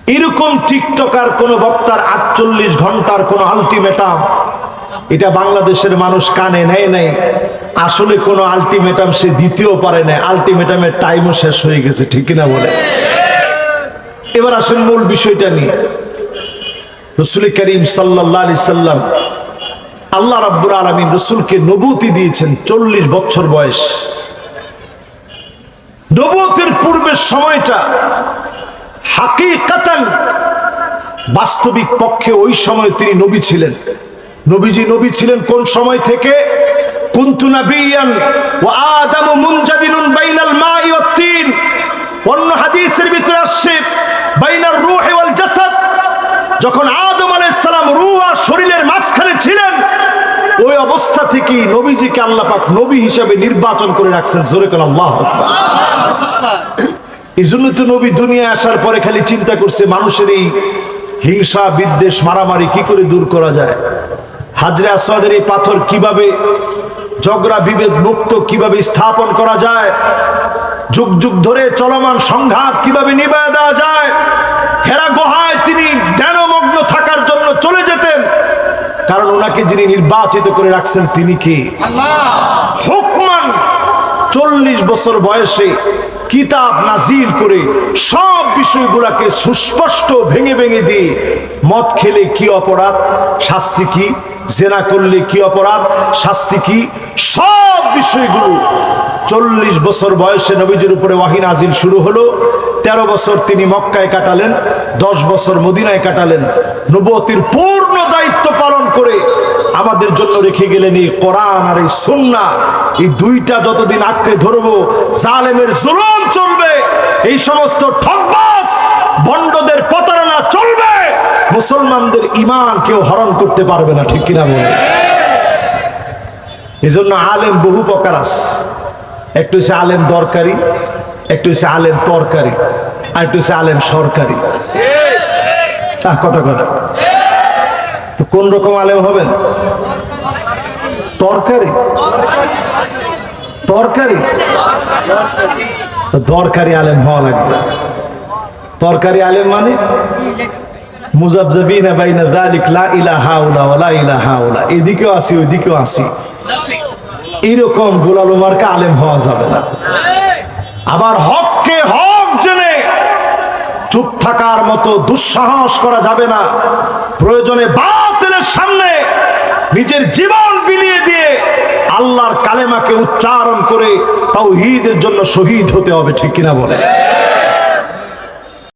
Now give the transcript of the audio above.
এরকম টিকটকার কোন বক্তার 48 ঘন্টার কোন আলটিমেটাম এটা বাংলাদেশের মানুষ কানে নেয় নাই। আসলে কোন আলটিমেটাম সে দিতেও পারে না, আলটিমেটামের টাইমও শেষ হয়ে গেছে, ঠিক কিনা বলে? এবার আসেন মূল বিষয়টা নিয়ে। রাসূল করিম সাল্লাল্লাহু আলাইহি সাল্লাম, আল্লাহ রাব্বুল আলামিন রাসূলকে নবুয়তি দিয়েছেন 40 বছর বয়স। নবুয়তির পূর্বের সময়টা হাকিকাতান বাস্তবিক পক্ষে ওই সময় তিনি নবী ছিলেন। নবীজি নবী ছিলেন কোন সময় থেকে? কুনতু নাবিয়ান ওয়া আদামু মুনজাদিলুন বাইনাল মাই ওয়াত তিন। অন্য হাদিসের ভিতরে আসছে বাইনার রূহি ওয়াল জাসাদ। যখন আদম আলাইহিস সালাম রূহ আর শরীরের মাঝখানে ছিলেন, ওই অবস্থা থেকে নবীজিকে আল্লাহ পাক নবী হিসেবে নির্বাচন করে রাখছেন। জোরে বলেন আল্লাহু আকবার। এই জন্য তো নবী দুনিয়ায় আসার পরে খালি চিন্তা করছে মানুষের এই হিংসা বিদ্বেষ মারামারি কি করে দূর করা যায়, হাজরে আসওয়াদের এই পাথর কিভাবে ঝগড়া বিভেদ মুক্ত কিভাবে স্থাপন করা যায়, যুগ যুগ ধরে চলমান সংঘাত কিভাবে নিবায়ে দেওয়া যায়। হেরা গুহায় তিনি ধ্যানমগ্ন থাকার জন্য চলে যেতেন, কারণ ওনাকে যিনি নির্বাচিত করে রাখছেন তিনি কি? আল্লাহ। হুকমান 40 বছর বয়সে কিতাব নাজিল করে সব বিষয়গুলোকে সুস্পষ্ট ভেঙে ভেঙে দিয়ে, মদ খেলে কি অপরাধ শাস্তি কি, জেনা করলে কি অপরাধ শাস্তি কি, সব বিষয়গুলো 40 বছর বয়সে নবীজির উপরে ওয়াহী নাজিল শুরু হলো। 13 বছর তিনি মক্কায় কাটালেন, 10 বছর মদিনায় কাটালেন। নবুয়তির পূর্ণ দায়িত্ব পালন করে আমাদের জন্য রেখে গেলেন এই কোরআন আর এই সুন্নাহ। এই দুইটা যতদিন আঁকড়ে ধরবো, জালেমের জুলুম চলবে, এই সমস্ত ঠকবাজ ভণ্ডদের প্রতারণা চলবে, মুসলমানদের ঈমান কেউ হরণ করতে পারবে না, ঠিক কিনা বলে? এজন্য আলেম বহু প্রকার আছে। একটু হচ্ছে আলেম দরকারি, একটু হচ্ছে আলেম তরকারি, আর একটু হচ্ছে আলেম সরকারি। কথা কথা কোন রকম আলেম হবেন? তরকারি তরকারি দরকারি আলেম হওয়া লাগবে। তরকারি আলেম মানে মুযাবযাবিনা বাইনা যালিক লা ইলাহা ইল্লা ওয়া লা ইলাহা ইল্লা, এদিকেও আসি ওইদিকেও আসি, এরকম গোলালো মার্কা আলেম হওয়া যাবে না। আবার হককে হক জেনে চুপ থাকার মতো দুঃসাহস করা যাবে না। প্রয়োজনে বাতিলের সামনে নিজের জীবন বিলিয়ে দিয়ে আল্লাহর কালেমাকে উচ্চারণ করে তাওহীদের জন্য শহীদ হতে হবে, ঠিক কিনা বলে?